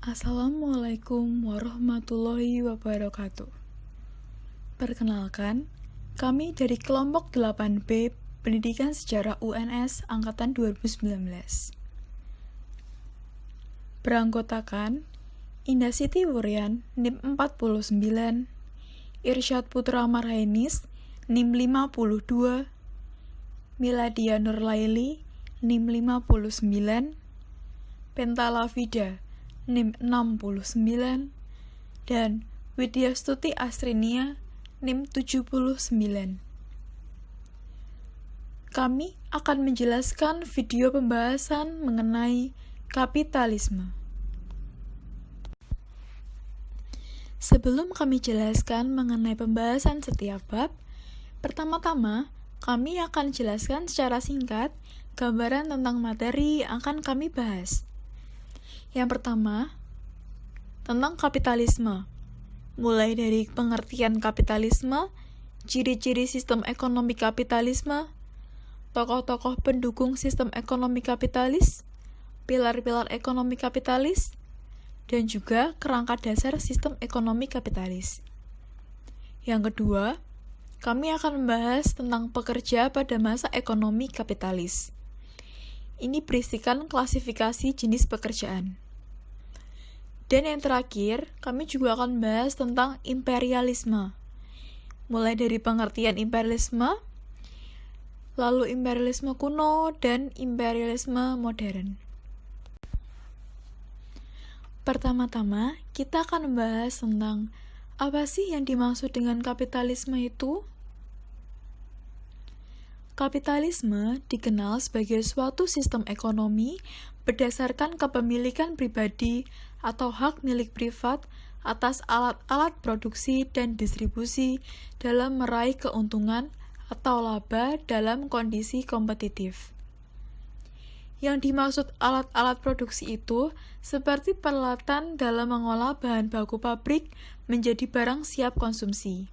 Assalamualaikum warahmatullahi wabarakatuh. Perkenalkan, kami dari kelompok 8B Pendidikan Sejarah UNS Angkatan 2019. Beranggotakan Indah Siti Wuryan, NIM 49, Irsyad Putra Marhainis, NIM 52, Miladia Nurlaili, NIM 59, Pentala Vida, NIM 69, dan Widya Stuti Astrinia, NIM 79. Kami akan menjelaskan video pembahasan mengenai kapitalisme. Sebelum kami jelaskan mengenai pembahasan setiap bab, pertama-tama kami akan jelaskan secara singkat gambaran tentang materi yang akan kami bahas. Yang pertama, tentang kapitalisme. Mulai dari pengertian kapitalisme, ciri-ciri sistem ekonomi kapitalisme, tokoh-tokoh pendukung sistem ekonomi kapitalis, pilar-pilar ekonomi kapitalis, dan juga kerangka dasar sistem ekonomi kapitalis. Yang kedua, kami akan membahas tentang pekerja pada masa ekonomi kapitalis. Ini berisikan klasifikasi jenis pekerjaan. Dan yang terakhir, kami juga akan membahas tentang imperialisme. Mulai dari pengertian imperialisme, lalu imperialisme kuno, dan imperialisme modern. Pertama-tama, kita akan membahas tentang apa sih yang dimaksud dengan kapitalisme itu? Kapitalisme dikenal sebagai suatu sistem ekonomi berdasarkan kepemilikan pribadi atau hak milik privat atas alat-alat produksi dan distribusi dalam meraih keuntungan atau laba dalam kondisi kompetitif. Yang dimaksud alat-alat produksi itu seperti peralatan dalam mengolah bahan baku pabrik menjadi barang siap konsumsi.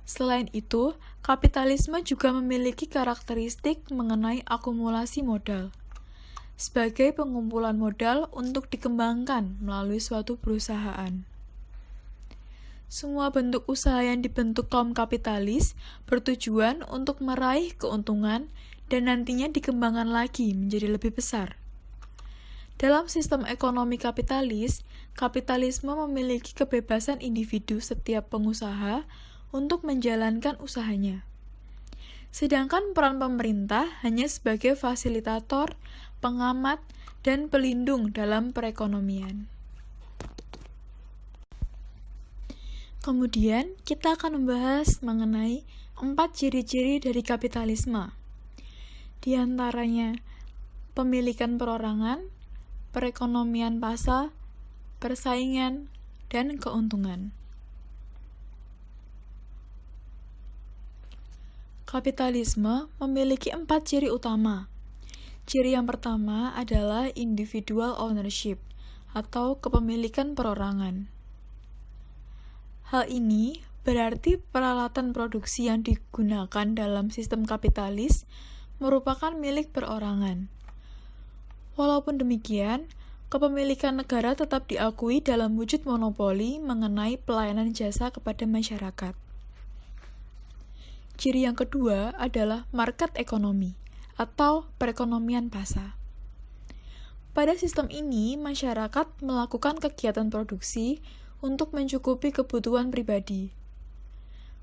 Selain itu, kapitalisme juga memiliki karakteristik mengenai akumulasi modal, sebagai pengumpulan modal untuk dikembangkan melalui suatu perusahaan. Semua bentuk usaha yang dibentuk kaum kapitalis bertujuan untuk meraih keuntungan dan nantinya dikembangkan lagi menjadi lebih besar. Dalam sistem ekonomi kapitalis, kapitalisme memiliki kebebasan individu setiap pengusaha untuk menjalankan usahanya. Sedangkan peran pemerintah hanya sebagai fasilitator, pengamat, dan pelindung dalam perekonomian. Kemudian, kita akan membahas mengenai 4 ciri-ciri dari kapitalisme. Di antaranya, pemilikan perorangan, perekonomian pasar, persaingan, dan keuntungan. Kapitalisme memiliki 4 ciri utama. Ciri yang pertama adalah individual ownership atau kepemilikan perorangan. Hal ini berarti peralatan produksi yang digunakan dalam sistem kapitalis merupakan milik perorangan. Walaupun demikian, kepemilikan negara tetap diakui dalam wujud monopoli mengenai pelayanan jasa kepada masyarakat. Ciri yang kedua adalah market ekonomi atau perekonomian pasar. Pada sistem ini, masyarakat melakukan kegiatan produksi untuk mencukupi kebutuhan pribadi.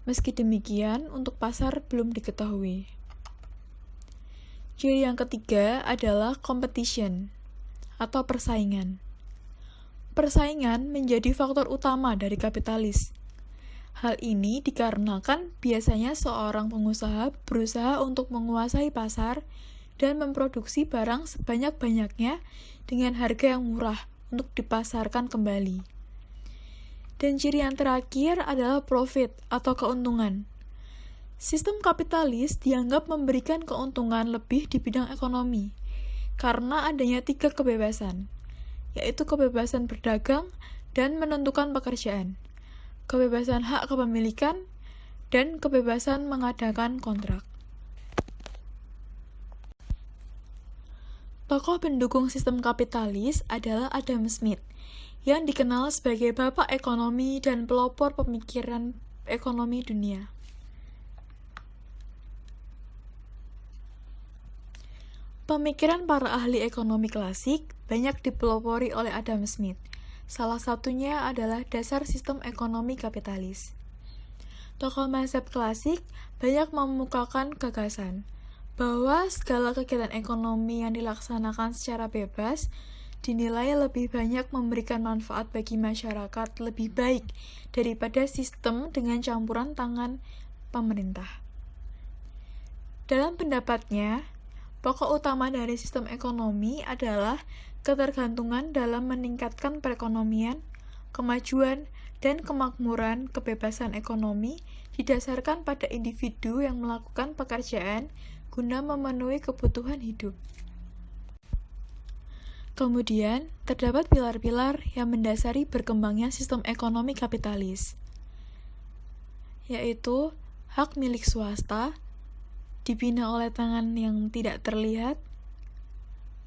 Meski demikian, untuk pasar belum diketahui. Ciri yang ketiga adalah competition atau persaingan. Persaingan menjadi faktor utama dari kapitalis. Hal ini dikarenakan biasanya seorang pengusaha berusaha untuk menguasai pasar dan memproduksi barang sebanyak-banyaknya dengan harga yang murah untuk dipasarkan kembali. Dan ciri yang terakhir adalah profit atau keuntungan. Sistem kapitalis dianggap memberikan keuntungan lebih di bidang ekonomi karena adanya 3 kebebasan, yaitu kebebasan berdagang dan menentukan pekerjaan, kebebasan hak kepemilikan, dan kebebasan mengadakan kontrak. Tokoh pendukung sistem kapitalis adalah Adam Smith, yang dikenal sebagai bapak ekonomi dan pelopor pemikiran ekonomi dunia. Pemikiran para ahli ekonomi klasik banyak dipelopori oleh Adam Smith. Salah satunya adalah dasar sistem ekonomi kapitalis. Tokoh mazhab klasik banyak memukakan gagasan bahwa segala kegiatan ekonomi yang dilaksanakan secara bebas dinilai lebih banyak memberikan manfaat bagi masyarakat lebih baik daripada sistem dengan campuran tangan pemerintah. Dalam pendapatnya, pokok utama dari sistem ekonomi adalah ketergantungan dalam meningkatkan perekonomian, kemajuan, dan kemakmuran kebebasan ekonomi didasarkan pada individu yang melakukan pekerjaan guna memenuhi kebutuhan hidup. Kemudian, terdapat pilar-pilar yang mendasari berkembangnya sistem ekonomi kapitalis, yaitu hak milik swasta, dibina oleh tangan yang tidak terlihat,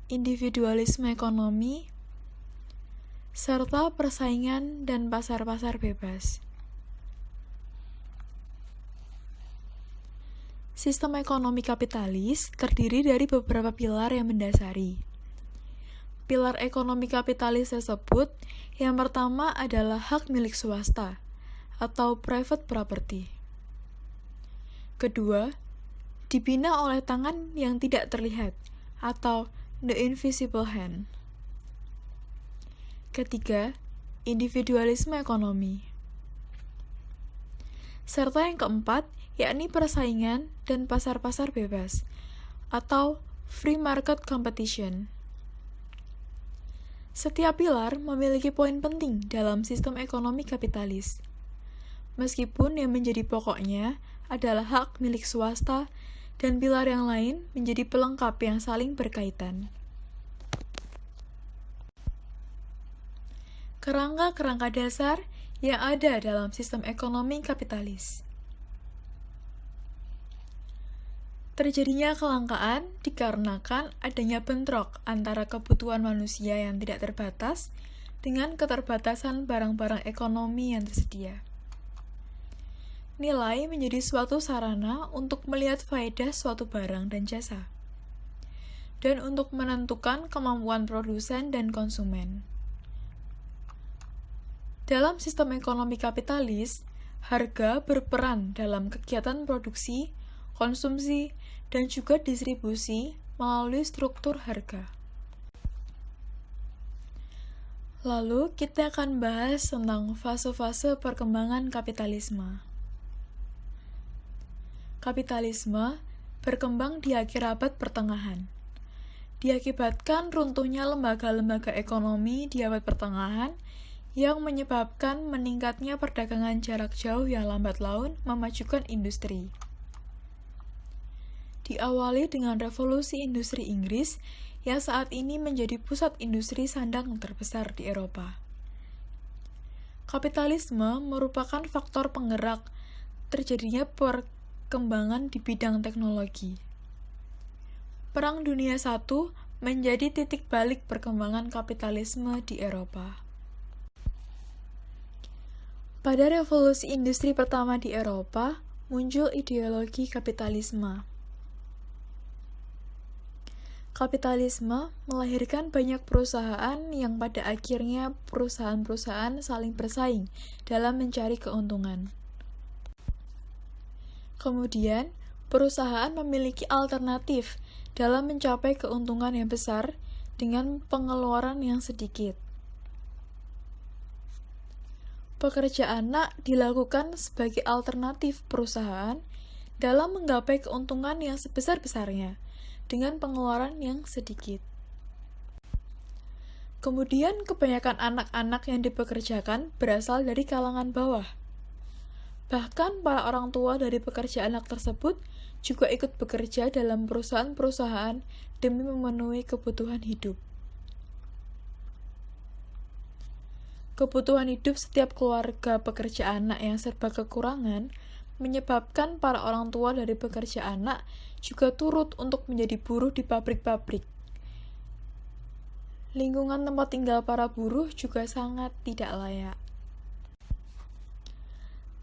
individualisme ekonomi, serta persaingan dan pasar-pasar bebas. Sistem ekonomi kapitalis terdiri dari beberapa pilar yang mendasari. Pilar ekonomi kapitalis tersebut, yang pertama adalah hak milik swasta atau private property. Kedua, dibina oleh tangan yang tidak terlihat atau the invisible hand. Ketiga, individualisme ekonomi. Serta yang keempat, yakni persaingan dan pasar-pasar bebas, atau free market competition. Setiap pilar memiliki poin penting dalam sistem ekonomi kapitalis. Meskipun yang menjadi pokoknya adalah hak milik swasta, dan pilar yang lain menjadi pelengkap yang saling berkaitan. Kerangka-kerangka dasar yang ada dalam sistem ekonomi kapitalis. Terjadinya kelangkaan dikarenakan adanya bentrok antara kebutuhan manusia yang tidak terbatas dengan keterbatasan barang-barang ekonomi yang tersedia. Nilai menjadi suatu sarana untuk melihat faedah suatu barang dan jasa, dan untuk menentukan kemampuan produsen dan konsumen. Dalam sistem ekonomi kapitalis, harga berperan dalam kegiatan produksi, konsumsi, dan juga distribusi melalui struktur harga. Lalu, kita akan bahas tentang fase-fase perkembangan kapitalisme. Kapitalisme berkembang di akhir abad pertengahan. Diakibatkan runtuhnya lembaga-lembaga ekonomi di abad pertengahan yang menyebabkan meningkatnya perdagangan jarak jauh yang lambat laun memajukan industri. Diawali dengan revolusi industri Inggris yang saat ini menjadi pusat industri sandang terbesar di Eropa. Kapitalisme merupakan faktor penggerak terjadinya perkembangan di bidang teknologi. Perang Dunia I menjadi titik balik perkembangan kapitalisme di Eropa. Pada revolusi industri pertama di Eropa, muncul ideologi kapitalisme. Kapitalisme melahirkan banyak perusahaan yang pada akhirnya perusahaan-perusahaan saling bersaing dalam mencari keuntungan. Kemudian, perusahaan memiliki alternatif dalam mencapai keuntungan yang besar dengan pengeluaran yang sedikit. Pekerja anak dilakukan sebagai alternatif perusahaan dalam menggapai keuntungan yang sebesar-besarnya dengan pengeluaran yang sedikit. Kemudian, kebanyakan anak-anak yang dipekerjakan berasal dari kalangan bawah. Bahkan, para orang tua dari pekerja anak tersebut juga ikut bekerja dalam perusahaan-perusahaan demi memenuhi kebutuhan hidup. Kebutuhan hidup setiap keluarga pekerja anak yang serba kekurangan menyebabkan para orang tua dari pekerja anak juga turut untuk menjadi buruh di pabrik-pabrik. Lingkungan tempat tinggal para buruh juga sangat tidak layak.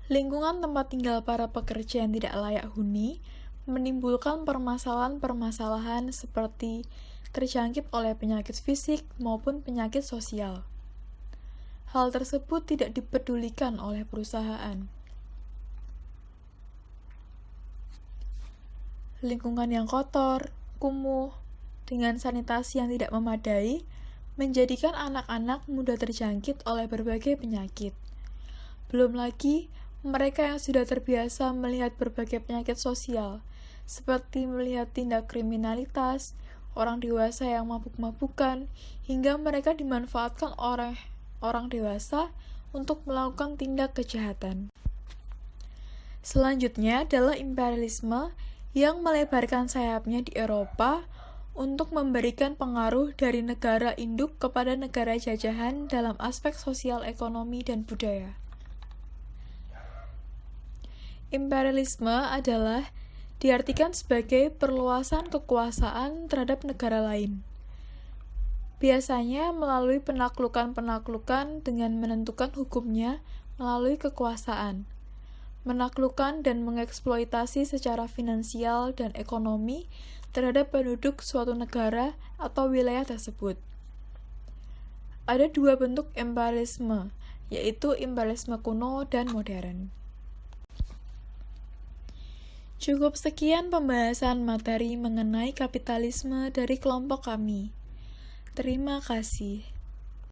Lingkungan tempat tinggal para pekerja yang tidak layak huni menimbulkan permasalahan-permasalahan seperti terjangkit oleh penyakit fisik maupun penyakit sosial. Hal tersebut tidak dipedulikan oleh perusahaan. Lingkungan yang kotor, kumuh, dengan sanitasi yang tidak memadai, menjadikan anak-anak mudah terjangkit oleh berbagai penyakit. Belum lagi, mereka yang sudah terbiasa melihat berbagai penyakit sosial, seperti melihat tindak kriminalitas, orang dewasa yang mabuk-mabukan, hingga mereka dimanfaatkan oleh orang dewasa untuk melakukan tindak kejahatan. Selanjutnya adalah imperialisme yang melebarkan sayapnya di Eropa untuk memberikan pengaruh dari negara induk kepada negara jajahan dalam aspek sosial, ekonomi, dan budaya. Imperialisme adalah diartikan sebagai perluasan kekuasaan terhadap negara lain. Biasanya melalui penaklukan-penaklukan dengan menentukan hukumnya melalui kekuasaan, menaklukkan dan mengeksploitasi secara finansial dan ekonomi terhadap penduduk suatu negara atau wilayah tersebut. Ada dua bentuk imperialisme, yaitu imperialisme kuno dan modern. Cukup sekian pembahasan materi mengenai kapitalisme dari kelompok kami. Terima kasih.